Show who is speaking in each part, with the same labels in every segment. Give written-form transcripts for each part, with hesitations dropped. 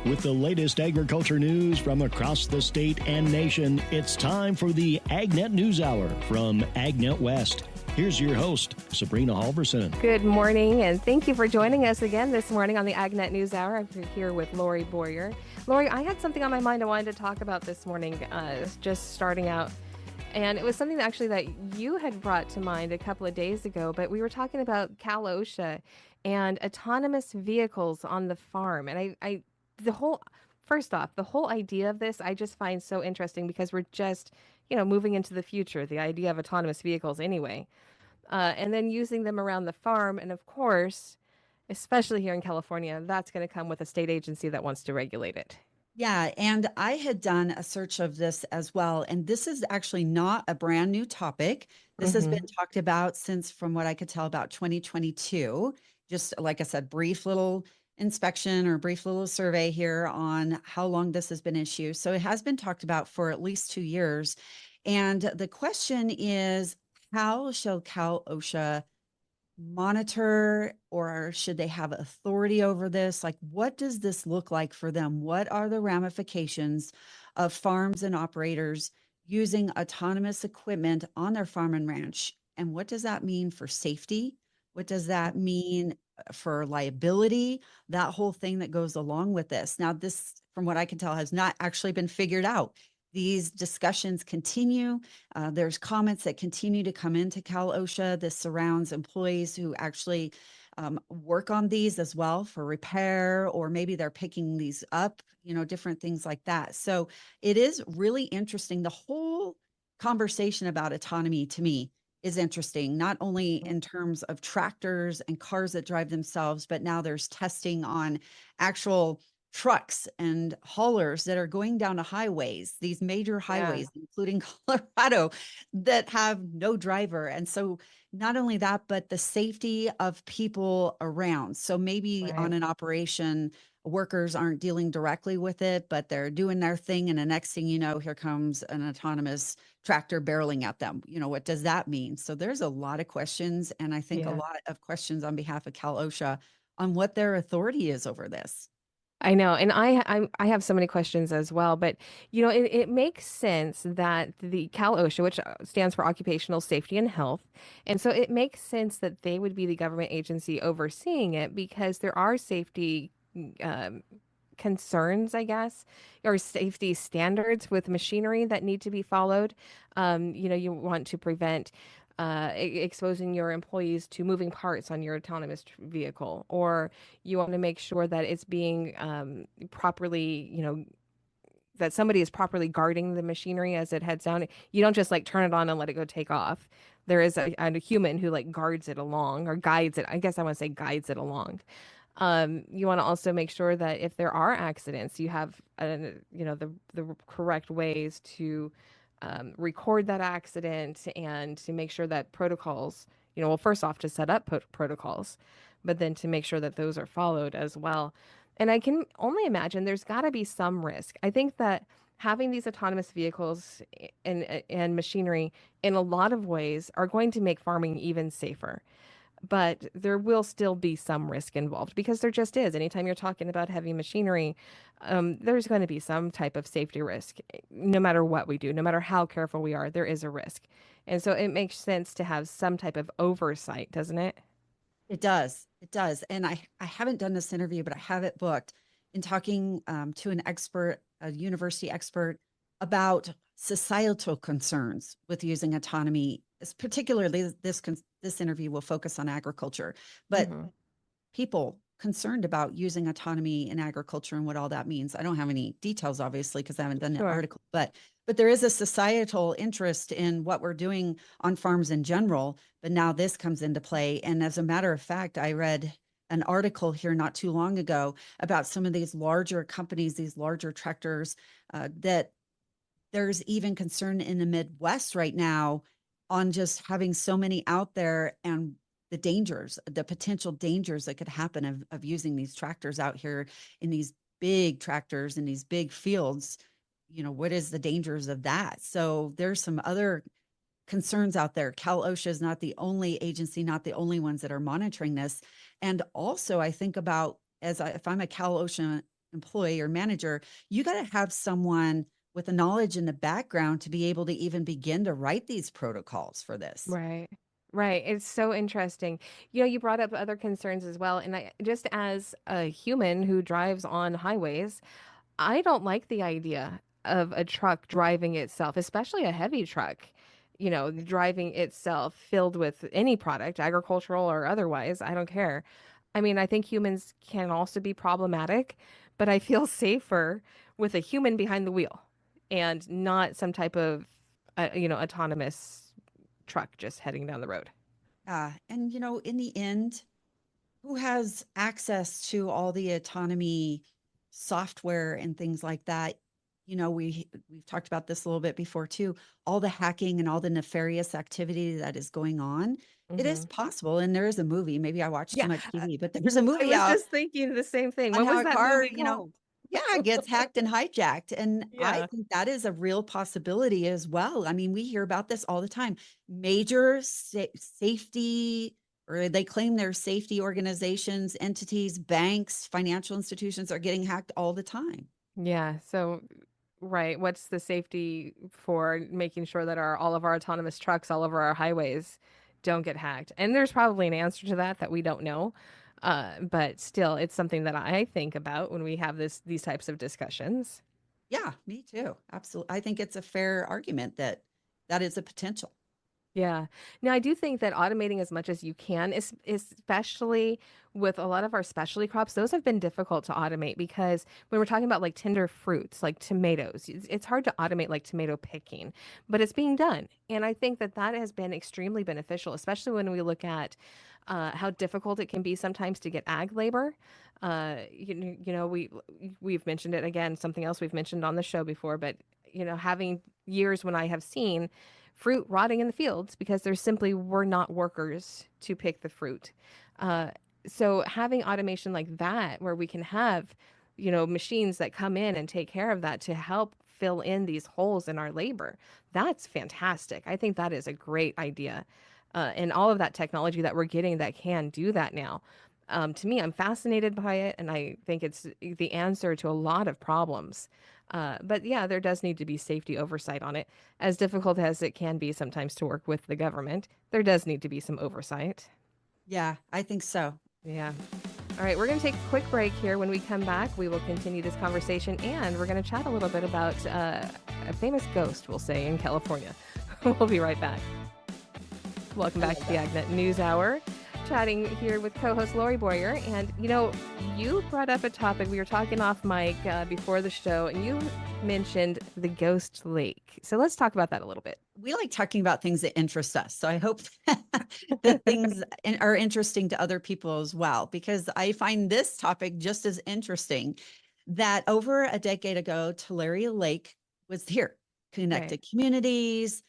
Speaker 1: With the latest agriculture news from across the state and nation, it's time for the AgNet News Hour from AgNet West. Here's your host, Sabrina Halvorson.
Speaker 2: Good morning, and thank you for joining us again this morning on the AgNet News Hour. I'm here with Lorrie Boyer. Lorrie, I had something on my mind I wanted to talk about this morning, just starting out. And it was something that you had brought to mind a couple of days ago, but we were talking about Cal/OSHA and autonomous vehicles on the farm. And first off, the whole idea of this, I just find so interesting because we're just, moving into the future, the idea of autonomous vehicles anyway. And then using them around the farm. And of course, especially here in California, that's going to come with a state agency that wants to regulate it.
Speaker 3: Yeah, and I had done a search of this as well. And this is actually not a brand new topic. This has been talked about since, from what I could tell, about 2022. Just like I said, brief little inspection or brief little survey here on how long this has been issued. So it has been talked about for at least 2 years. And the question is, how shall Cal/OSHA monitor, or should they have authority over this? Like, what does this look like for them? What are the ramifications of farms and operators using autonomous equipment on their farm and ranch? And what does that mean for safety? What does that mean for liability? That whole thing that goes along with this. Now, this, from what I can tell, has not actually been figured out. These discussions continue. There's comments that continue to come into Cal/OSHA. This surrounds employees who actually work on these as well for repair, or maybe they're picking these up, different things like that. So it is really interesting. The whole conversation about autonomy, to me, is interesting, not only in terms of tractors and cars that drive themselves, but now there's testing on actual trucks and haulers that are going down to highways, these major highways, including Colorado, that have no driver. And so not only that, but the safety of people around. So maybe on an operation, workers aren't dealing directly with it, but they're doing their thing. And the next thing you know, here comes an autonomous tractor barreling at them. What does that mean? So there's a lot of questions. And I think a lot of questions on behalf of Cal/OSHA on what their authority is over this.
Speaker 2: I know. And I have so many questions as well, but it makes sense that the Cal/OSHA, which stands for Occupational Safety and Health, and so it makes sense that they would be the government agency overseeing it, because there are safety concerns, I guess, or safety standards with machinery that need to be followed. You want to prevent exposing your employees to moving parts on your autonomous vehicle, or you want to make sure that it's being properly, that somebody is properly guarding the machinery as it heads down. You don't just turn it on and let it go take off. There is a human who guards it along, or guides it. I guess I want to say guides it along. You want to also make sure that if there are accidents, you have the correct ways to record that accident, and to make sure that protocols, first off, to set up protocols, but then to make sure that those are followed as well. And I can only imagine there's got to be some risk. I think that having these autonomous vehicles and machinery in a lot of ways are going to make farming even safer. But there will still be some risk involved, because there just is. Anytime you're talking about heavy machinery, there's going to be some type of safety risk. No matter what we do, no matter how careful we are, there is a risk. And so it makes sense to have some type of oversight, doesn't it?
Speaker 3: It does. It does. And I haven't done this interview, but I have it booked, in talking to an expert, a university expert, about societal concerns with using autonomy. Particularly, this interview will focus on agriculture, but people concerned about using autonomy in agriculture and what all that means. I don't have any details, obviously, because I haven't done the article, but there is a societal interest in what we're doing on farms in general. But now this comes into play. And as a matter of fact, I read an article here not too long ago about some of these larger companies, these larger tractors, that there's even concern in the Midwest right now on just having so many out there, and the dangers, the potential dangers that could happen of using these tractors out here in these big tractors in these big fields. What is the dangers of that? So there's some other concerns out there. Cal/OSHA is not the only agency, not the only ones that are monitoring this. And also I think about, if I'm a Cal/OSHA employee or manager, you got to have someone with the knowledge and the background to be able to even begin to write these protocols for this.
Speaker 2: Right. Right. It's so interesting. You brought up other concerns as well. And just as a human who drives on highways, I don't like the idea of a truck driving itself, especially a heavy truck, driving itself filled with any product, agricultural or otherwise. I don't care. I mean, I think humans can also be problematic, but I feel safer with a human behind the wheel and not some type of, autonomous truck just heading down the road.
Speaker 3: And in the end, who has access to all the autonomy software and things like that? We've talked about this a little bit before too. All the hacking and all the nefarious activity that is going on, it is
Speaker 2: Hmm.
Speaker 3: possible. And there is a movie. Maybe I watch too
Speaker 2: Yeah,
Speaker 3: much TV, but there's a
Speaker 2: I
Speaker 3: movie
Speaker 2: was
Speaker 3: out
Speaker 2: just thinking the same thing.
Speaker 3: on
Speaker 2: What
Speaker 3: how
Speaker 2: was
Speaker 3: a
Speaker 2: that
Speaker 3: car,
Speaker 2: movie called?
Speaker 3: yeah, gets hacked and hijacked. And I
Speaker 2: Yeah.
Speaker 3: think that is a real possibility as well. I mean, we hear about this all the time. Major safety, or they claim their safety organizations, entities, banks, financial institutions are getting hacked all the time.
Speaker 2: Yeah. So, right. What's the safety for making sure that all of our autonomous trucks all over our highways don't get hacked? And there's probably an answer to that we don't know. But still, it's something that I think about when we have these types of discussions.
Speaker 3: Yeah, me too. Absolutely. I think it's a fair argument that that is a potential.
Speaker 2: Yeah. Now, I do think that automating as much as you can, especially with a lot of our specialty crops, those have been difficult to automate because when we're talking about like tender fruits, like tomatoes, it's hard to automate like tomato picking, but it's being done. And I think that that has been extremely beneficial, especially when we look at how difficult it can be sometimes to get ag labor. We've mentioned it again, something else we've mentioned on the show before, but having years when I have seen fruit rotting in the fields because there simply were not workers to pick the fruit. Uh, so having automation like that, where we can have, machines that come in and take care of that to help fill in these holes in our labor, that's fantastic. I think that is a great idea. And all of that technology that we're getting that can do that now. To me, I'm fascinated by it, and I think it's the answer to a lot of problems. But yeah, there does need to be safety oversight on it. As difficult as it can be sometimes to work with the government, there does need to be some oversight.
Speaker 3: Yeah, I think so.
Speaker 2: Yeah. All right, we're going to take a quick break here. When we come back, we will continue this conversation and we're going to chat a little bit about a famous ghost, we'll say, in California. We'll be right back. Welcome back to the AgNet News Hour. Chatting here with co-host Lorrie Boyer. And, you brought up a topic. We were talking off mic before the show, and you mentioned the Ghost Lake. So let's talk about that a little bit.
Speaker 3: We like talking about things that interest us. So I hope that things are interesting to other people as well, because I find this topic just as interesting. That over a decade ago, Tulare Lake was here, connected
Speaker 2: Right.
Speaker 3: communities.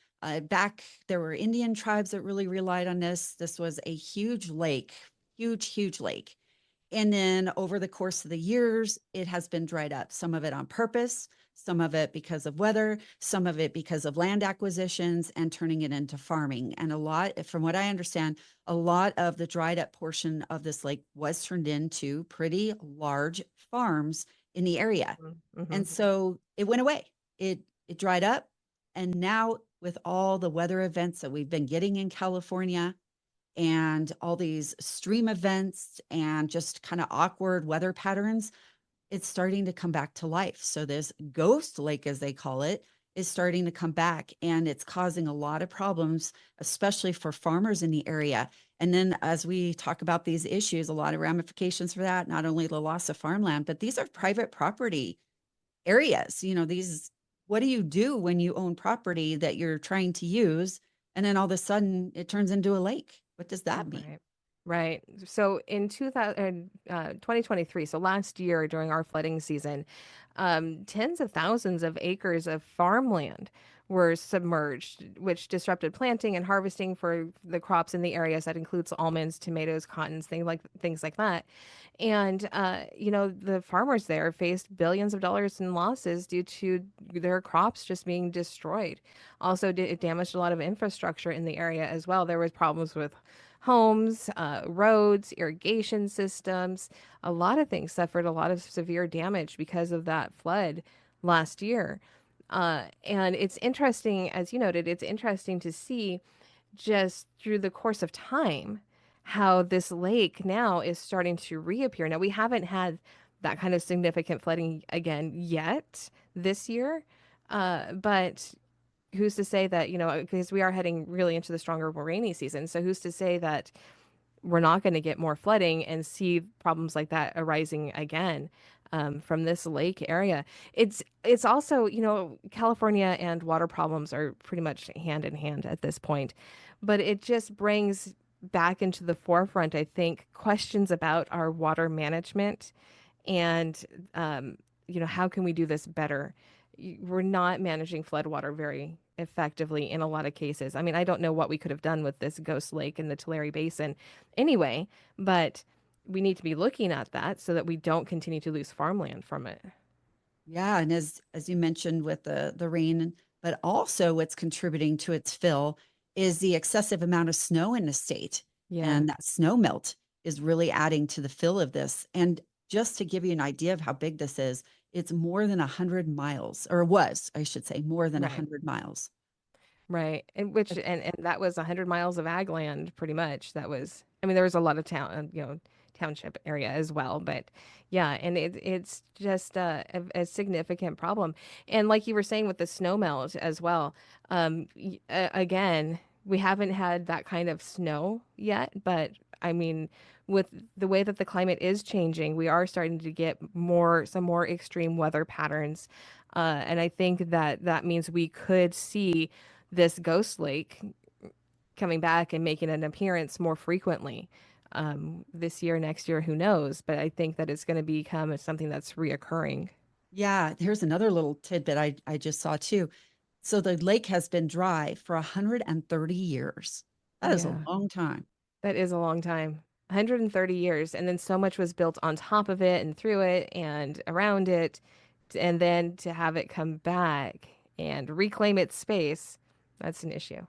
Speaker 3: Back, there were Indian tribes that really relied on this. This was a huge lake, huge, huge lake. And then over the course of the years, it has been dried up, some of it on purpose, some of it because of weather, some of it because of land acquisitions and turning it into farming. And a lot, from what I understand, a lot of the dried up portion of this lake was turned into pretty large farms in the area.
Speaker 2: Mm-hmm.
Speaker 3: And so it went away. It dried up. And now with all the weather events that we've been getting in California, and all these stream events and just kind of awkward weather patterns, it's starting to come back to life. So this ghost lake, as they call it, is starting to come back, and it's causing a lot of problems, especially for farmers in the area. And then as we talk about these issues, a lot of ramifications for that, not only the loss of farmland, but these are private property areas. What do you do when you own property that you're trying to use, and then all of a sudden it turns into a lake? What does that mean?
Speaker 2: Right. Right. So in 2023, so last year during our flooding season, tens of thousands of acres of farmland were submerged, which disrupted planting and harvesting for the crops in the areas. That includes almonds, tomatoes, cottons, things like that. And the farmers there faced billions of dollars in losses due to their crops just being destroyed. Also, it damaged a lot of infrastructure in the area as well. There was problems with homes, roads, irrigation systems. A lot of things suffered a lot of severe damage because of that flood last year. And it's interesting, as you noted, it's interesting to see just through the course of time how this lake now is starting to reappear. Now, we haven't had that kind of significant flooding again yet this year, but who's to say that, because we are heading really into the stronger, more rainy season. So who's to say that we're not going to get more flooding and see problems like that arising again from this lake area? It's also, California and water problems are pretty much hand in hand at this point, but it just brings back into the forefront, I think, questions about our water management and how can we do this better? We're not managing floodwater very effectively in a lot of cases. I mean, I don't know what we could have done with this ghost lake in the Tulare Basin anyway, but we need to be looking at that so that we don't continue to lose farmland from it.
Speaker 3: Yeah, and as you mentioned with the rain, but also what's contributing to its fill is the excessive amount of snow in the state.
Speaker 2: Yeah,
Speaker 3: And that snow melt is really adding to the fill of this. And just to give you an idea of how big this is, it's more than 100 miles, or was, I should say, more than
Speaker 2: right.
Speaker 3: 100 miles.
Speaker 2: Right. And that was 100 miles of ag land pretty much. That was, I mean, there was a lot of township area as well, but yeah, and it's just a significant problem. And like you were saying with the snow melt as well, again, we haven't had that kind of snow yet, but I mean, with the way that the climate is changing, we are starting to get some more extreme weather patterns. And I think that that means we could see this ghost lake coming back and making an appearance more frequently this year, next year, who knows? But I think that it's going to become something that's reoccurring.
Speaker 3: Yeah, here's another little tidbit I just saw too. So the lake has been dry for 130 years. That is a
Speaker 2: Yeah,
Speaker 3: long time.
Speaker 2: that is a long time. 130 years. And then so much was built on top of it and through it and around it. And then to have it come back and reclaim its space, that's an issue.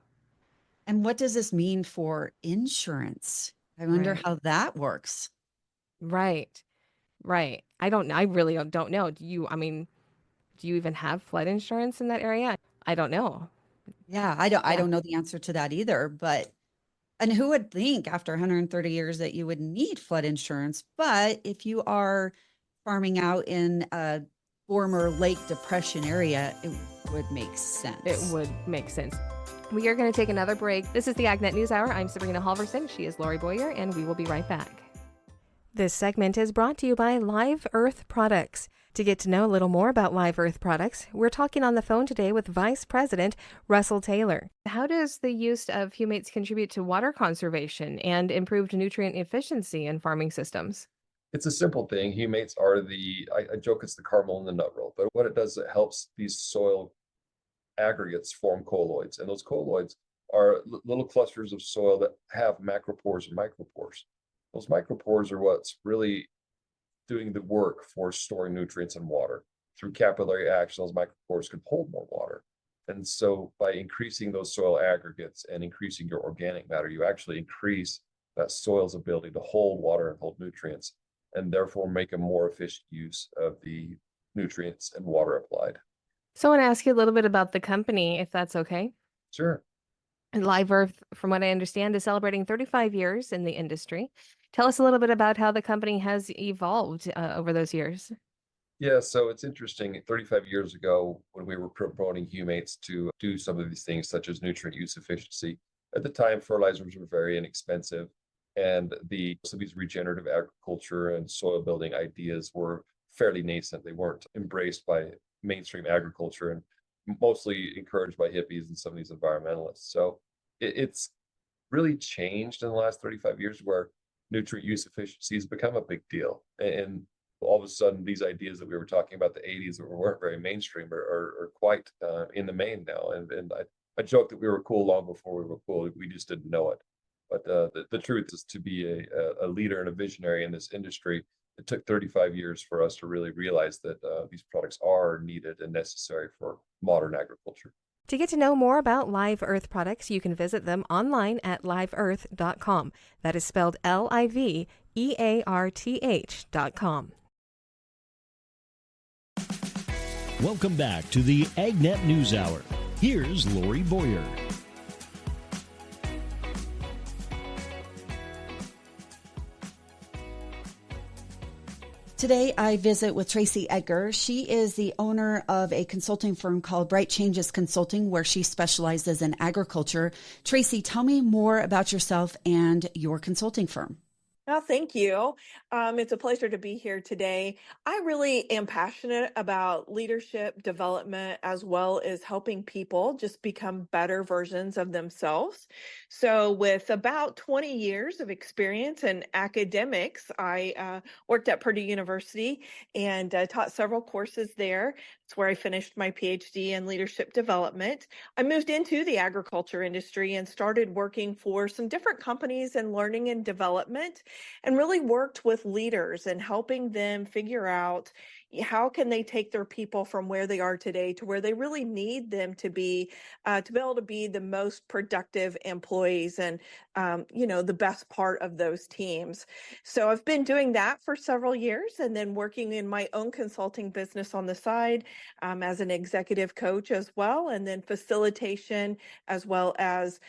Speaker 3: And what does this mean for insurance? I wonder
Speaker 2: Right.
Speaker 3: how that works.
Speaker 2: Right. Right. I really don't know. I mean, do you even have flood insurance in that area? I don't know.
Speaker 3: Yeah, I
Speaker 2: Yeah.
Speaker 3: don't know the answer to that either, but and who would think after 130 years that you would need flood insurance? But if you are farming out in a former Lake Depression area, it would make
Speaker 2: It
Speaker 3: sense.
Speaker 2: would make sense. We are going to take another break. This is the AgNet News Hour. I'm Sabrina Halvorson. She is Lorrie Boyer, and we will be right back. This segment is brought to you by Live Earth Products. To get to know a little more about Live Earth Products, we're talking on the phone today with Vice President Russell Taylor. How does the use of humates contribute to water conservation and improved nutrient efficiency in farming systems?
Speaker 4: It's a simple thing. Humates are I joke it's the caramel in the nut roll, but what it does, it helps these soil aggregates form colloids. And those colloids are little clusters of soil that have macropores and micropores. Those micropores are what's really doing the work for storing nutrients and water. Through capillary action, those micropores can hold more water. And so by increasing those soil aggregates and increasing your organic matter, you actually increase that soil's ability to hold water and hold nutrients, and therefore make a more efficient use of the nutrients and water applied.
Speaker 2: So I want to ask you a little bit about the company, if that's okay.
Speaker 4: Sure.
Speaker 2: And Live Earth, from what I understand, is celebrating 35 years in the industry. Tell us a little bit about how the company has evolved over those years.
Speaker 4: Yeah, so it's interesting. 35 years ago, when we were promoting humates to do some of these things, such as nutrient use efficiency, at the time, fertilizers were very inexpensive, and so these regenerative agriculture and soil building ideas were fairly nascent. They weren't embraced by mainstream agriculture and mostly encouraged by hippies and some of these environmentalists. So it's really changed in the last 35 years, where nutrient use efficiency has become a big deal. And all of a sudden, these ideas that we were talking about the 80s that weren't very mainstream are quite in the main now. And I joke that we were cool long before we were cool. We just didn't know it. But the truth is, to be a leader and a visionary in this industry, it took 35 years for us to really realize that these products are needed and necessary for modern agriculture.
Speaker 2: To get to know more about Live Earth products, you can visit them online at liveearth.com. That is spelled LIVEARTH.com.
Speaker 1: Welcome back to the AgNet News Hour. Here's Lorrie Boyer.
Speaker 3: Today, I visit with Tracy Edgar. She is the owner of a consulting firm called Bright Changes Consulting, where she specializes in agriculture. Tracy, tell me more about yourself and your consulting firm.
Speaker 5: Well, thank you. It's a pleasure to be here today. I really am passionate about leadership development as well as helping people just become better versions of themselves. So with about 20 years of experience in academics, I worked at Purdue University and taught several courses there. It's where I finished my PhD in leadership development. I moved into the agriculture industry and started working for some different companies in learning and development, and really worked with leaders and helping them figure out how can they take their people from where they are today to where they really need them to be able to be the most productive employees and the best part of those teams. So I've been doing that for several years, and then working in my own consulting business on the side as an executive coach as well, and then facilitation, as well as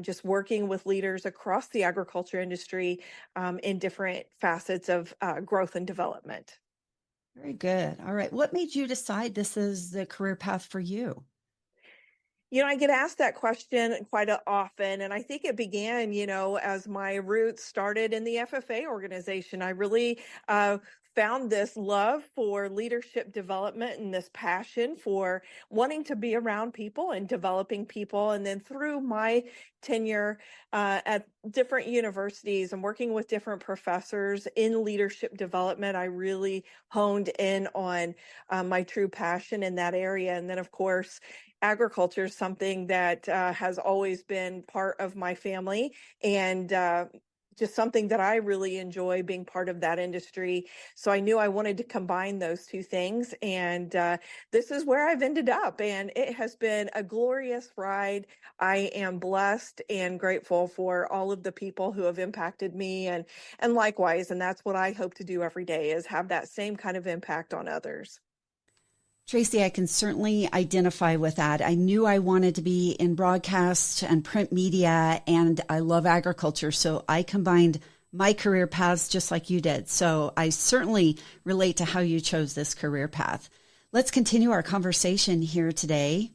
Speaker 5: just working with leaders across the agriculture industry in different facets of growth and development.
Speaker 3: Very good. All right. What made you decide this is the career path for you?
Speaker 5: I get asked that question quite often, and I think it began, as my roots started in the FFA organization. I really found this love for leadership development and this passion for wanting to be around people and developing people. And then through my tenure at different universities and working with different professors in leadership development, I really honed in on my true passion in that area. And then, of course, agriculture is something that has always been part of my family, and just something that I really enjoy being part of that industry. So I knew I wanted to combine those two things, and this is where I've ended up, and it has been a glorious ride. I am blessed and grateful for all of the people who have impacted me, and likewise, and that's what I hope to do every day, is have that same kind of impact on others.
Speaker 3: Tracy, I can certainly identify with that. I knew I wanted to be in broadcast and print media, and I love agriculture. So I combined my career paths just like you did. So I certainly relate to how you chose this career path. Let's continue our conversation here today.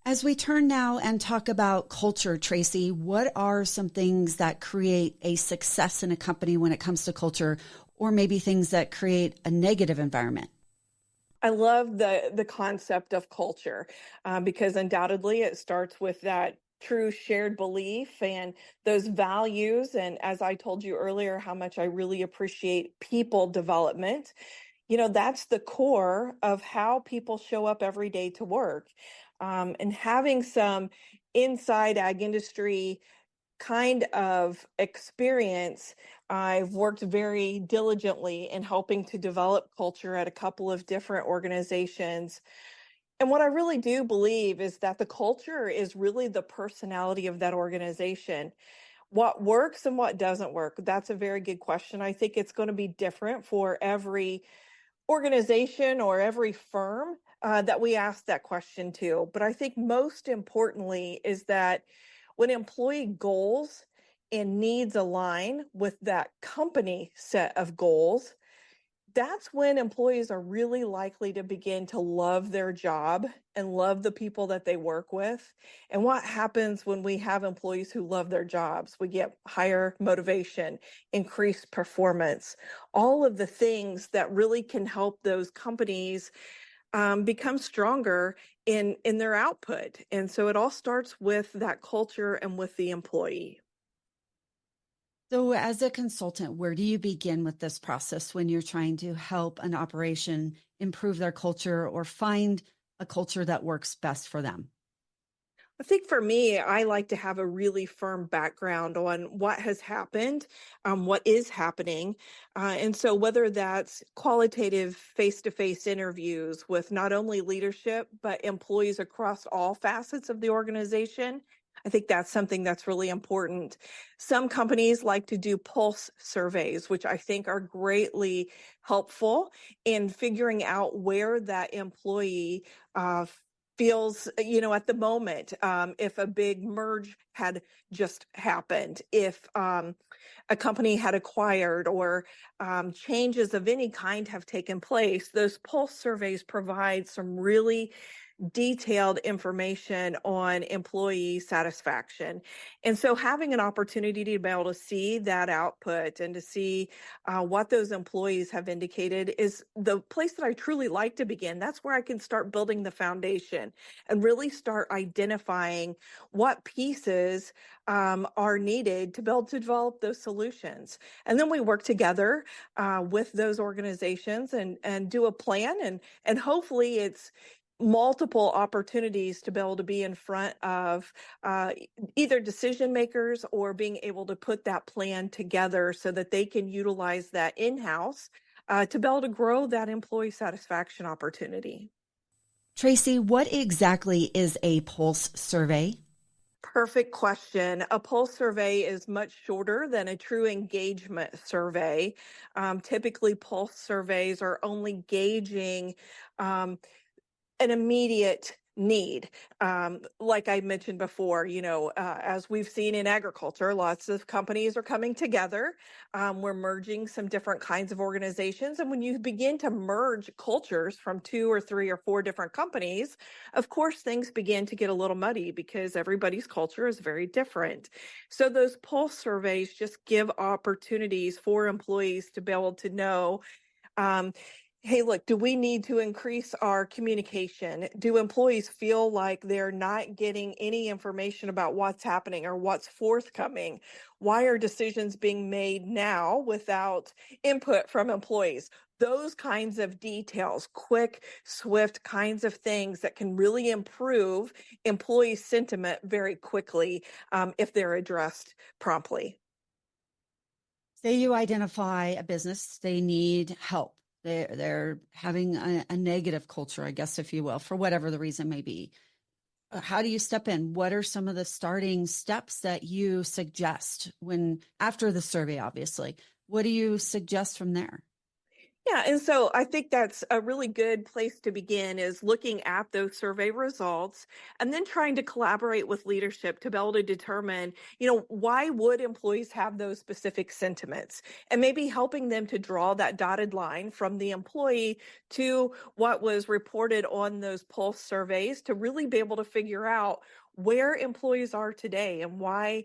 Speaker 3: As we turn now and talk about culture, Tracy, what are some things that create a success in a company when it comes to culture, or maybe things that create a negative environment?
Speaker 5: I love the concept of culture because undoubtedly it starts with that true shared belief and those values. And as I told you earlier, how much I really appreciate people development. That's the core of how people show up every day to work. And having some inside ag industry kind of experience, I've worked very diligently in helping to develop culture at a couple of different organizations. And what I really do believe is that the culture is really the personality of that organization. What works and what doesn't work, that's a very good question. I think it's going to be different for every organization or every firm that we ask that question to. But I think most importantly is that when employee goals and needs align with that company set of goals, that's when employees are really likely to begin to love their job and love the people that they work with. And what happens when we have employees who love their jobs? We get higher motivation, increased performance, all of the things that really can help those companies become stronger in their output. And so it all starts with that culture and with the employee.
Speaker 3: So as a consultant, where do you begin with this process when you're trying to help an operation improve their culture or find a culture that works best for them?
Speaker 5: I think for me, I like to have a really firm background on what has happened, what is happening. And so, whether that's qualitative face to face interviews with not only leadership, but employees across all facets of the organization, I think that's something that's really important. Some companies like to do pulse surveys, which I think are greatly helpful in figuring out where that employee feels, at the moment, if a big merge had just happened, if a company had acquired or changes of any kind have taken place, those pulse surveys provide some really detailed information on employee satisfaction. And so having an opportunity to be able to see that output and to see what those employees have indicated is the place that I truly like to begin. That's where I can start building the foundation and really start identifying what pieces are needed to be able to develop those solutions. And then we work together with those organizations and do a plan, and hopefully it's multiple opportunities to be able to be in front of either decision makers or being able to put that plan together so that they can utilize that in-house to be able to grow that employee satisfaction opportunity.
Speaker 3: Tracy, what exactly is a pulse survey?
Speaker 5: Perfect question. A pulse survey is much shorter than a true engagement survey. Typically, pulse surveys are only gauging an immediate need. Like I mentioned before, as we've seen in agriculture, lots of companies are coming together. We're merging some different kinds of organizations. And when you begin to merge cultures from 2 or 3 or 4 different companies, of course, things begin to get a little muddy because everybody's culture is very different. So those pulse surveys just give opportunities for employees to be able to know, hey, look, do we need to increase our communication? Do employees feel like they're not getting any information about what's happening or what's forthcoming? Why are decisions being made now without input from employees? Those kinds of details, quick, swift kinds of things that can really improve employee sentiment very quickly if they're addressed promptly.
Speaker 3: Say you identify a business, they need help. They're having a negative culture, I guess, if you will, for whatever the reason may be. How do you step in? What are some of the starting steps that you suggest after the survey, obviously? What do you suggest from there?
Speaker 5: Yeah, and so I think that's a really good place to begin, is looking at those survey results and then trying to collaborate with leadership to be able to determine, why would employees have those specific sentiments, and maybe helping them to draw that dotted line from the employee to what was reported on those pulse surveys to really be able to figure out where employees are today and why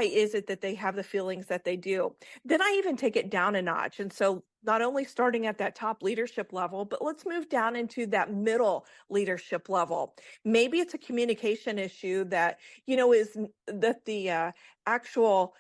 Speaker 5: is it that they have the feelings that they do. Then I even take it down a notch. And so not only starting at that top leadership level, but let's move down into that middle leadership level. Maybe it's a communication issue that, is that the actual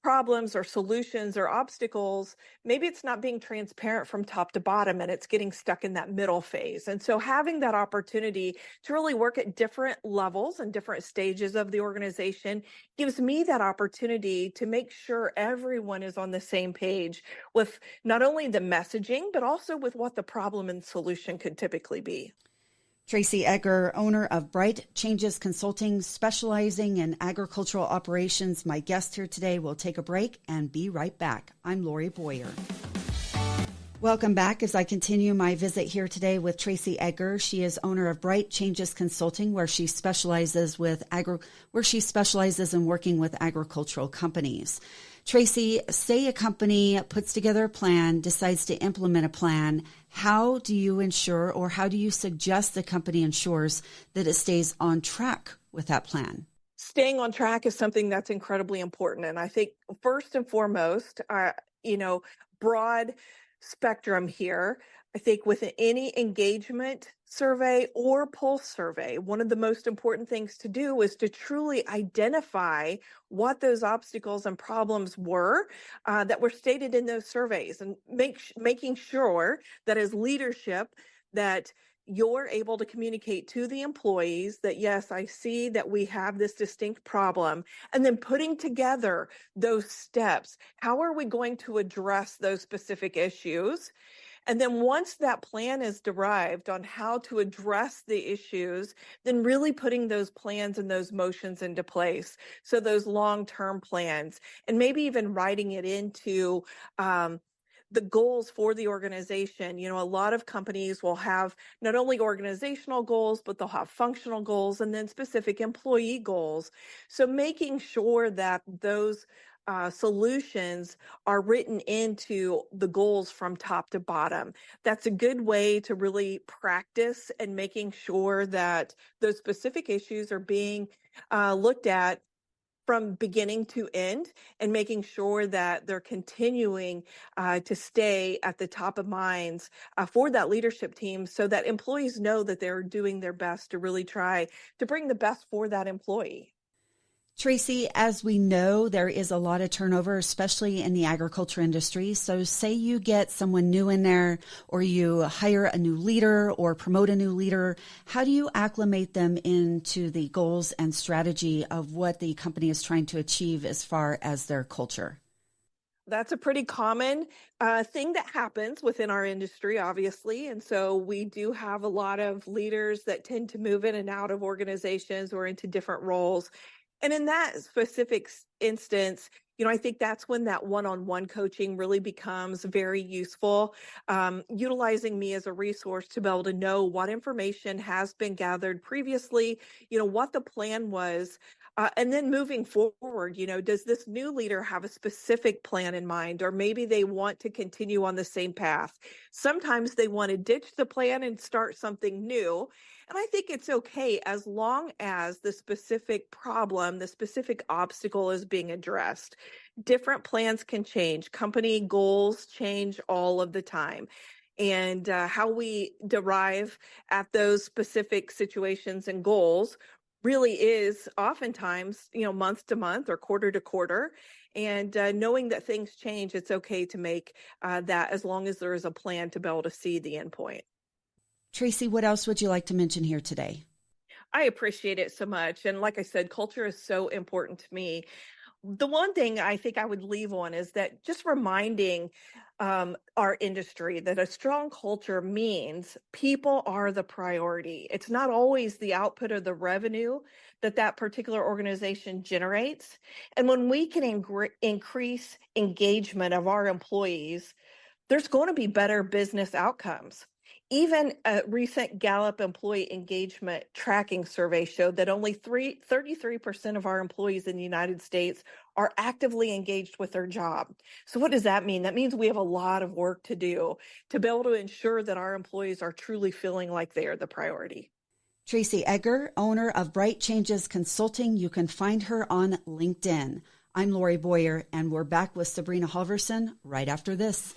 Speaker 5: problems or solutions or obstacles, maybe it's not being transparent from top to bottom and it's getting stuck in that middle phase. And so having that opportunity to really work at different levels and different stages of the organization gives me that opportunity to make sure everyone is on the same page with not only the messaging, but also with what the problem and solution could typically be.
Speaker 3: Tracy Edgar, owner of Bright Changes Consulting, specializing in agricultural operations. My guest here today. Will take a break and be right back. I'm Lorrie Boyer. Welcome back as I continue my visit here today with Tracy Edgar. She is owner of Bright Changes Consulting, where she specializes in working with agricultural companies. Tracy, say a company puts together a plan, decides to implement a plan. How do you ensure, or how do you suggest the company ensures that it stays on track with that plan?
Speaker 5: Staying on track is something that's incredibly important. And I think first and foremost, broad spectrum here. I think with any engagement survey or pulse survey, one of the most important things to do is to truly identify what those obstacles and problems were that were stated in those surveys, and making sure that as leadership that you're able to communicate to the employees that, yes, I see that we have this distinct problem, and then putting together those steps. How are we going to address those specific issues? And then once that plan is derived on how to address the issues, then really putting those plans and those motions into place. So those long-term plans, and maybe even writing it into the goals for the organization. A lot of companies will have not only organizational goals, but they'll have functional goals and then specific employee goals. So making sure that those solutions are written into the goals from top to bottom. That's a good way to really practice and making sure that those specific issues are being looked at from beginning to end, and making sure that they're continuing to stay at the top of minds for that leadership team, so that employees know that they're doing their best to really try to bring the best for that employee.
Speaker 3: Tracy, as we know, there is a lot of turnover, especially in the agriculture industry. So say you get someone new in there, or you hire a new leader or promote a new leader. How do you acclimate them into the goals and strategy of what the company is trying to achieve as far as their culture?
Speaker 5: That's a pretty common thing that happens within our industry, obviously. And so we do have a lot of leaders that tend to move in and out of organizations or into different roles. And in that specific instance, I think that's when that one-on-one coaching really becomes very useful, utilizing me as a resource to be able to know what information has been gathered previously, what the plan was, and then moving forward, does this new leader have a specific plan in mind, or maybe they want to continue on the same path? Sometimes they want to ditch the plan and start something new. And I think it's okay as long as the specific problem, the specific obstacle is being addressed. Different plans can change. Company goals change all of the time. And how we derive at those specific situations and goals really is oftentimes, month to month or quarter to quarter. And knowing that things change, it's okay to make that, as long as there is a plan to be able to see the end point.
Speaker 3: Tracy, what else would you like to mention here today?
Speaker 5: I appreciate it so much. And like I said, culture is so important to me. The one thing I think I would leave on is that just reminding our industry that a strong culture means people are the priority. It's not always the output or the revenue that particular organization generates. And when we can increase engagement of our employees, there's going to be better business outcomes. Even a recent Gallup employee engagement tracking survey showed that only 33% of our employees in the United States are actively engaged with their job. So what does that mean? That means we have a lot of work to do to be able to ensure that our employees are truly feeling like they are the priority.
Speaker 3: Tracy Edgar, owner of Bright Changes Consulting. You can find her on LinkedIn. I'm Lorrie Boyer, and we're back with Sabrina Halvorson right after this.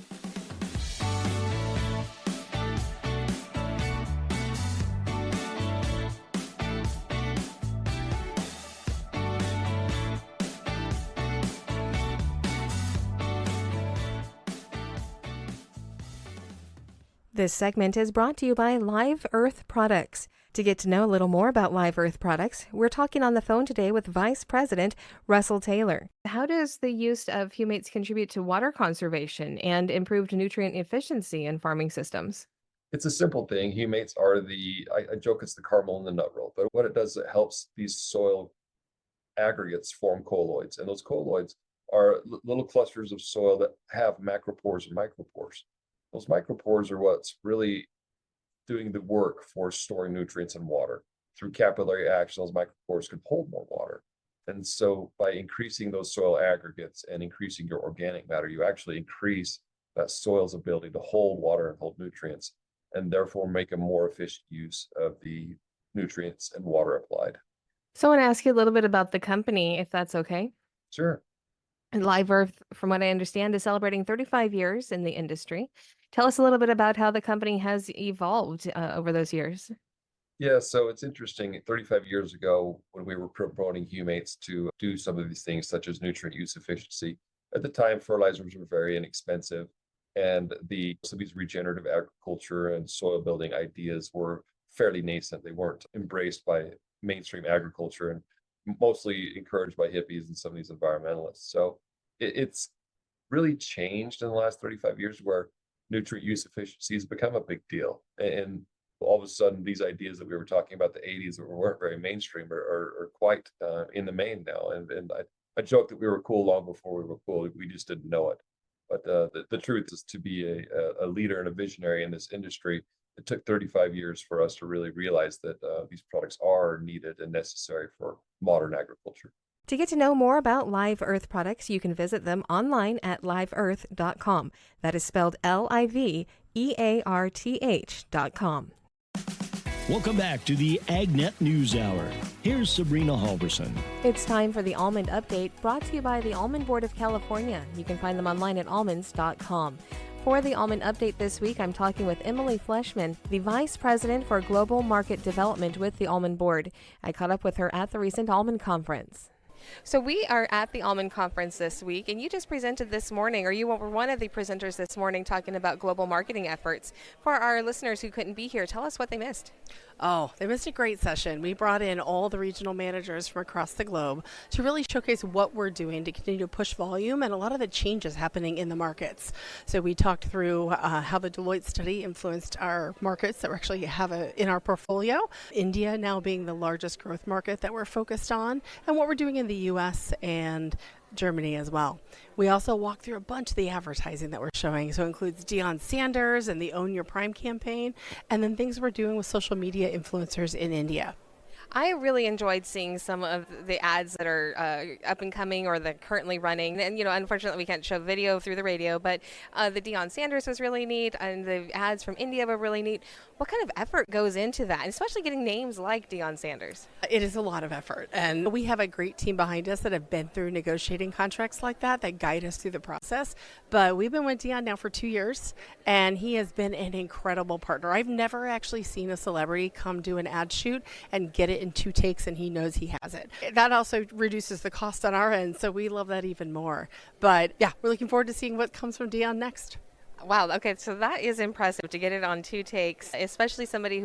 Speaker 2: This segment is brought to you by Live Earth Products. To get to know a little more about Live Earth Products, we're talking on the phone today with Vice President Russell Taylor. How does the use of humates contribute to water conservation and improved nutrient efficiency in farming systems?
Speaker 4: It's a simple thing. Humates are I joke it's the caramel in the nut roll, but what it does, it helps these soil aggregates form colloids. And those colloids are little clusters of soil that have macropores and micropores. Those micropores are what's really doing the work for storing nutrients and water. Through capillary action, those micropores can hold more water. And so by increasing those soil aggregates and increasing your organic matter, you actually increase that soil's ability to hold water and hold nutrients, and therefore make a more efficient use of the nutrients and water applied.
Speaker 2: So I want to ask you a little bit about the company, if that's okay.
Speaker 4: Sure.
Speaker 2: Live Earth, from what I understand, is celebrating 35 years in the industry. Tell us a little bit about how the company has evolved over those years.
Speaker 4: Yeah, so it's interesting. 35 years ago, when we were promoting humates to do some of these things, such as nutrient use efficiency, at the time, fertilizers were very inexpensive. And so these regenerative agriculture and soil building ideas were fairly nascent. They weren't embraced by mainstream agriculture and mostly encouraged by hippies and some of these environmentalists. So it's really changed in the last 35 years where nutrient use efficiency has become a big deal. And all of a sudden, these ideas that we were talking about the 80s that weren't very mainstream are quite in the main now. And I joke that we were cool long before we were cool. We just didn't know it. But the truth is, to be a leader and a visionary in this industry, it took 35 years for us to really realize that these products are needed and necessary for modern agriculture.
Speaker 2: To get to know more about Live Earth products, you can visit them online at liveearth.com. That is spelled LIVEARTH.com.
Speaker 1: Welcome back to the AgNet News Hour. Here's Sabrina Halvorson.
Speaker 2: It's time for the Almond Update, brought to you by the Almond Board of California. You can find them online at almonds.com. For the Almond Update this week, I'm talking with Emily Fleshman, the Vice President for Global Market Development with the Almond Board. I caught up with her at the recent Almond Conference. So we are at the Almond Conference this week, and you just presented this morning, or you were one of the presenters this morning talking about global marketing efforts. For our listeners who couldn't be here, tell us what they missed.
Speaker 6: Oh, they missed a great session. We brought in all the regional managers from across the globe to really showcase what we're doing to continue to push volume and a lot of the changes happening in the markets. So we talked through how the Deloitte study influenced our markets that we actually have in our portfolio. India now being the largest growth market that we're focused on, and what we're doing in the U.S. and Germany as well. We also walked through a bunch of the advertising that we're showing. So it includes Deon Sanders and the Own Your Prime campaign, and then things we're doing with social media influencers in India.
Speaker 2: I really enjoyed seeing some of the ads that are up and coming or that currently running. And, unfortunately, we can't show video through the radio, but the Deon Sanders was really neat, and the ads from India were really neat. What kind of effort goes into that, and especially getting names like Deon Sanders?
Speaker 6: It is a lot of effort, and we have a great team behind us that have been through negotiating contracts like that guide us through the process. But we've been with Deon now for 2 years, and he has been an incredible partner. I've never actually seen a celebrity come do an ad shoot and get it in 2 takes, and he knows he has it. That also reduces the cost on our end, so we love that even more. But yeah, we're looking forward to seeing what comes from Deon next.
Speaker 2: Wow. Okay. So that is impressive to get it on 2 takes, especially somebody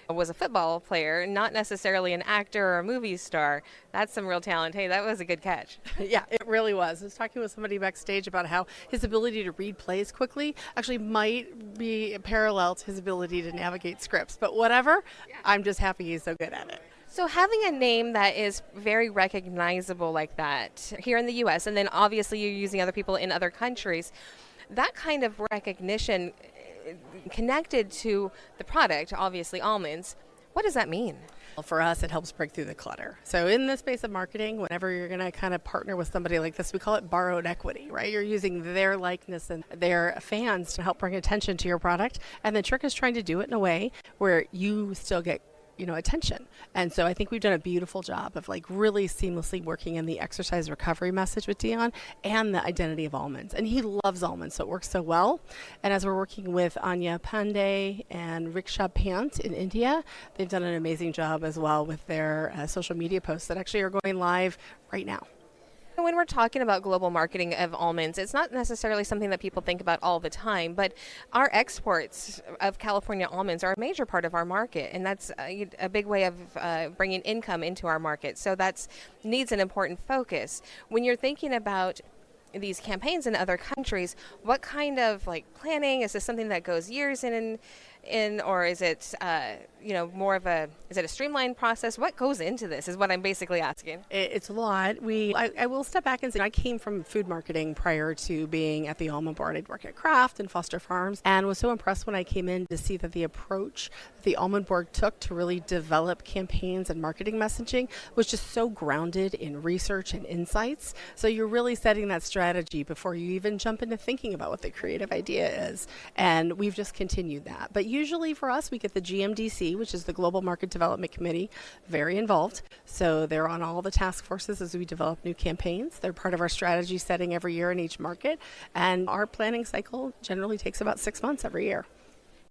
Speaker 2: was a football player, not necessarily an actor or a movie star. That's some real talent. Hey, that was a good catch.
Speaker 6: Yeah, it really was. I was talking with somebody backstage about how his ability to read plays quickly actually might be parallel to his ability to navigate scripts. But whatever, I'm just happy he's so good at it.
Speaker 2: So having a name that is very recognizable like that here in the U.S., and then obviously you're using other people in other countries, that kind of recognition connected to the product, obviously almonds, what does that mean?
Speaker 6: Well, for us, it helps break through the clutter. So in the space of marketing, whenever you're going to kind of partner with somebody like this, we call it borrowed equity, right? You're using their likeness and their fans to help bring attention to your product. And the trick is trying to do it in a way where you still get attention. And so I think we've done a beautiful job of really seamlessly working in the exercise recovery message with Deon and the identity of almonds. And he loves almonds, so it works so well. And as we're working with Anya Pandey and Riksha Pant in India, they've done an amazing job as well with their social media posts that actually are going live right now.
Speaker 2: When we're talking about global marketing of almonds, it's not necessarily something that people think about all the time, but our exports of California almonds are a major part of our market, and that's a big way of bringing income into our market. So that needs an important focus. When you're thinking about these campaigns in other countries, what kind of planning? Is this something that goes years in, or is it more of is it a streamlined process? What goes into this is what I'm basically asking.
Speaker 6: It's a lot. I will step back and say I came from food marketing prior to being at the Almond Board. I'd worked at Kraft and Foster Farms, and was so impressed when I came in to see that the approach the Almond Board took to really develop campaigns and marketing messaging was just so grounded in research and insights. So you're really setting that strategy before you even jump into thinking about what the creative idea is. And we've just continued that. But usually for us, we get the GMDC, which is the Global Market Development Committee, very involved. So they're on all the task forces as we develop new campaigns. They're part of our strategy setting every year in each market. And our planning cycle generally takes about 6 months every year.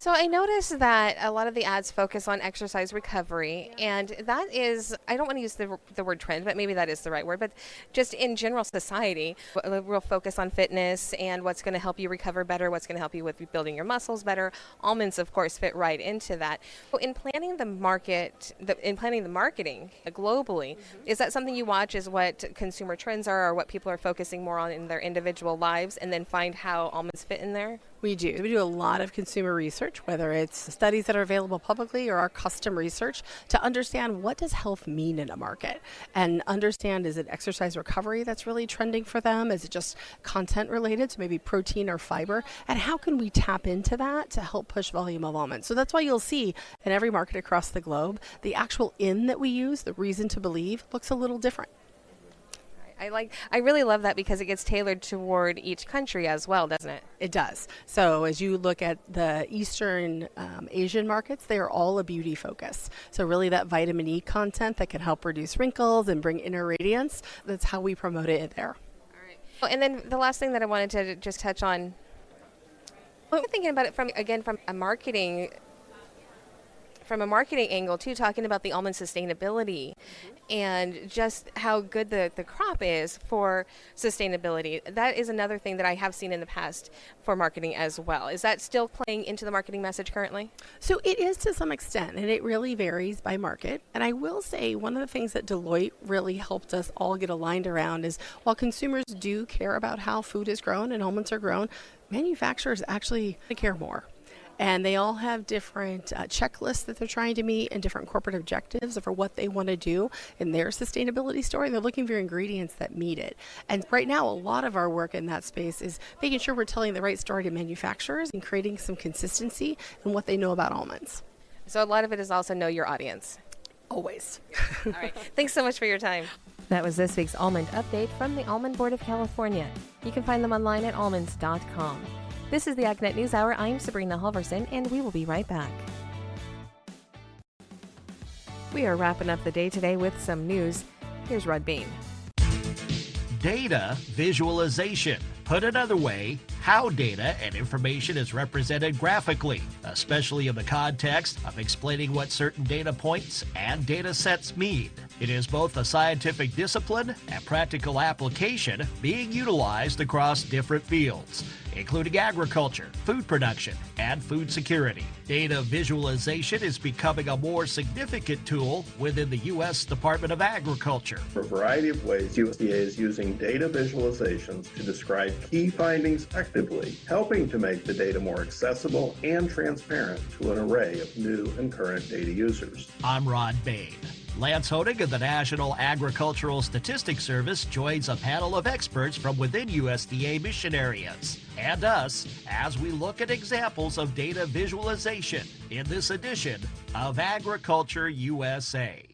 Speaker 2: So I noticed that a lot of the ads focus on exercise recovery, and that is, I don't want to use the word trend, but maybe that is the right word, but just in general society, a real focus on fitness and what's going to help you recover better, what's going to help you with building your muscles better. Almonds, of course, fit right into that. So in planning the marketing globally, is that something you watch as what consumer trends are or what people are focusing more on in their individual lives and then find how almonds fit in there?
Speaker 6: We do. We do a lot of consumer research, whether it's studies that are available publicly or our custom research, to understand what does health mean in a market and understand, is it exercise recovery that's really trending for them? Is it just content related, so maybe protein or fiber? And how can we tap into that to help push volume of almonds? So that's why you'll see in every market across the globe, the actual in that we use, the reason to believe, looks a little different.
Speaker 2: I really love that because it gets tailored toward each country as well, doesn't it?
Speaker 6: It does. So as you look at the Eastern Asian markets, they are all a beauty focus. So really that vitamin E content that can help reduce wrinkles and bring inner radiance, that's how we promote it there.
Speaker 2: All right. Well, and then the last thing that I wanted to just touch on, I'm thinking about it from a marketing angle too, talking about the almond sustainability and just how good the crop is for sustainability. That is another thing that I have seen in the past for marketing as well. Is that still playing into the marketing message currently?
Speaker 6: So it is to some extent, and it really varies by market. And I will say one of the things that Deloitte really helped us all get aligned around is while consumers do care about how food is grown and almonds are grown, manufacturers actually care more. And they all have different checklists that they're trying to meet and different corporate objectives for what they want to do in their sustainability story. They're looking for ingredients that meet it. And right now, a lot of our work in that space is making sure we're telling the right story to manufacturers and creating some consistency in what they know about almonds.
Speaker 2: So a lot of it is also know your audience.
Speaker 6: Always.
Speaker 2: All right. Thanks so much for your time. That was this week's Almond Update from the Almond Board of California. You can find them online at almonds.com. This is the AgNet News Hour. I'm Sabrina Halvorson, and we will be right back. We are wrapping up the day today with some news. Here's Rod Bean.
Speaker 1: Data visualization. Put another way, how data and information is represented graphically, especially in the context of explaining what certain data points and data sets mean. It is both a scientific discipline and practical application being utilized across different fields, including agriculture, food production, and food security. Data visualization is becoming a more significant tool within the U.S. Department of Agriculture.
Speaker 7: For a variety of ways, USDA is using data visualizations to describe key findings effectively, helping to make the data more accessible and transparent to an array of new and current data users.
Speaker 1: I'm Rod Bain. Lance Honig of the National Agricultural Statistics Service joins a panel of experts from within USDA mission areas and us as we look at examples of data visualization in this edition of Agriculture USA.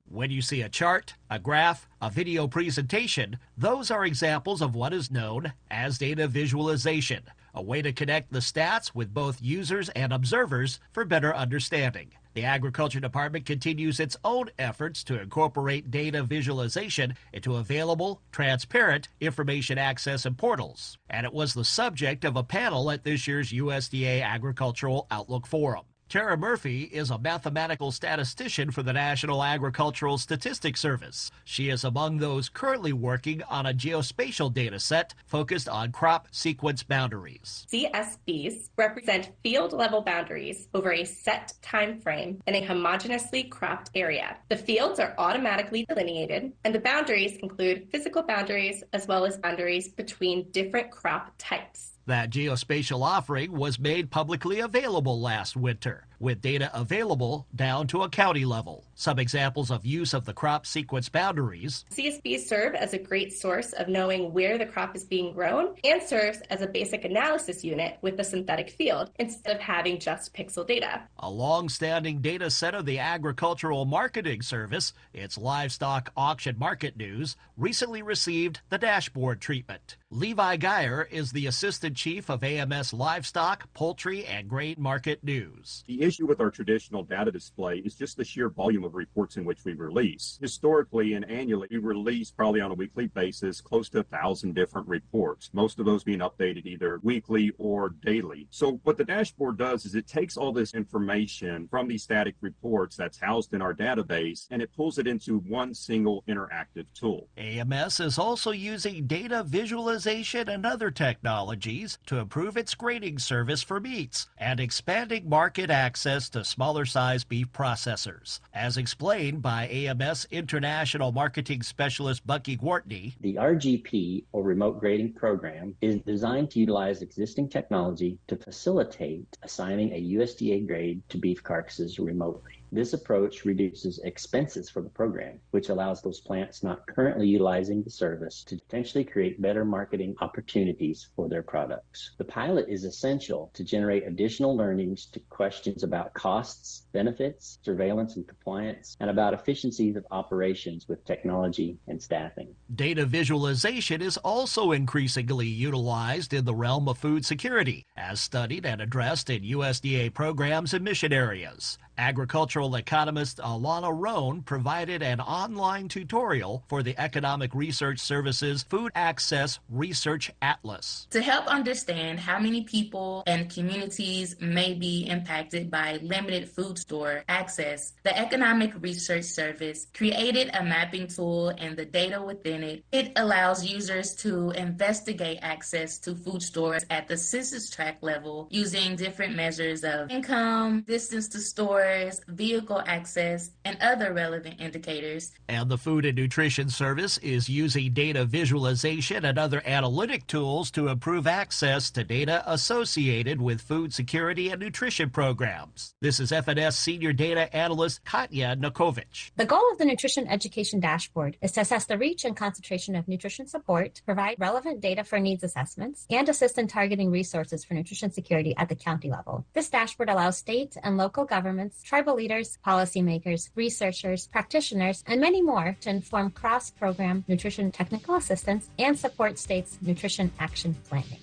Speaker 1: When you see a chart, a graph, a video presentation, those are examples of what is known as data visualization, a way to connect the stats with both users and observers for better understanding. The Agriculture Department continues its own efforts to incorporate data visualization into available, transparent information access and portals, and it was the subject of a panel at this year's USDA Agricultural Outlook Forum. Tara Murphy is a mathematical statistician for the National Agricultural Statistics Service. She is among those currently working on a geospatial data set focused on crop sequence boundaries.
Speaker 8: CSBs represent field-level boundaries over a set time frame in a homogeneously cropped area. The fields are automatically delineated, and the boundaries include physical boundaries as well as boundaries between different crop types.
Speaker 1: That geospatial offering was made publicly available last winter, with data available down to a county level. Some examples of use of the crop sequence boundaries.
Speaker 8: CSBs serve as a great source of knowing where the crop is being grown and serves as a basic analysis unit with the synthetic field instead of having just pixel data.
Speaker 1: A long-standing data set of the Agricultural Marketing Service, its livestock auction market news, recently received the dashboard treatment. Levi Geyer is the Assistant Chief of AMS Livestock, Poultry, and Grain Market News.
Speaker 7: The
Speaker 9: issue with our traditional data display is just the sheer volume of reports in which we release. Historically and annually, we release probably on a weekly basis close to 1,000 different reports, most of those being updated either weekly or daily. So what the dashboard does is it takes all this information from these static reports that's housed in our database, and it pulls it into one single interactive tool.
Speaker 1: AMS is also using data visualization and other technologies to improve its grading service for meats and expanding market access to smaller-sized beef processors, as explained by AMS International Marketing Specialist Bucky Gwartney.
Speaker 10: The RGP, or Remote Grading Program, is designed to utilize existing technology to facilitate assigning a USDA grade to beef carcasses remotely. This approach reduces expenses for the program, which allows those plants not currently utilizing the service to potentially create better marketing opportunities for their products. The pilot is essential to generate additional learnings to questions about costs, benefits, surveillance and compliance, and about efficiencies of operations with technology and staffing.
Speaker 1: Data visualization is also increasingly utilized in the realm of food security, as studied and addressed in USDA programs and mission areas. Agricultural economist Alana Rohn provided an online tutorial for the Economic Research Service's Food Access Research Atlas.
Speaker 11: To help understand how many people and communities may be impacted by limited food store access, the Economic Research Service created a mapping tool, and the data within it allows users to investigate access to food stores at the census tract level using different measures of income, distance to stores, vehicle access, and other relevant indicators.
Speaker 1: And the Food and Nutrition Service is using data visualization and other analytic tools to improve access to data associated with food security and nutrition programs. This is FNS Senior Data Analyst Katya Nakovich.
Speaker 12: The goal of the Nutrition Education Dashboard is to assess the reach and concentration of nutrition support, provide relevant data for needs assessments, and assist in targeting resources for nutrition security at the county level. This dashboard allows state and local governments, tribal leaders, policymakers, researchers, practitioners, and many more to inform cross-program nutrition technical assistance and support states' nutrition action planning.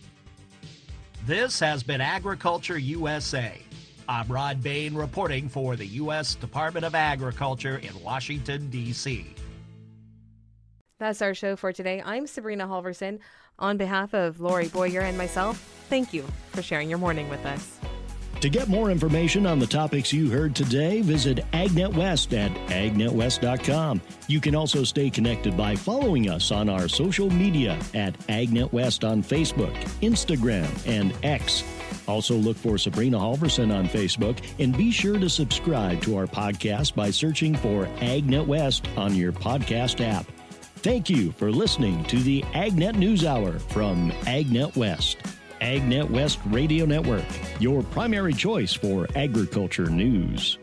Speaker 1: This has been Agriculture USA. I'm Rod Bain reporting for the U.S. Department of Agriculture in Washington, D.C.
Speaker 2: That's our show for today. I'm Sabrina Halvorson. On behalf of Lorrie Boyer and myself, thank you for sharing your morning with us.
Speaker 13: To get more information on the topics you heard today, visit AgNet West at agnetwest.com. You can also stay connected by following us on our social media at AgNet West on Facebook, Instagram, and X. Also look for Sabrina Halvorson on Facebook, and be sure to subscribe to our podcast by searching for AgNet West on your podcast app. Thank you for listening to the AgNet News Hour from AgNet West. AgNet West Radio Network, your primary choice for agriculture news.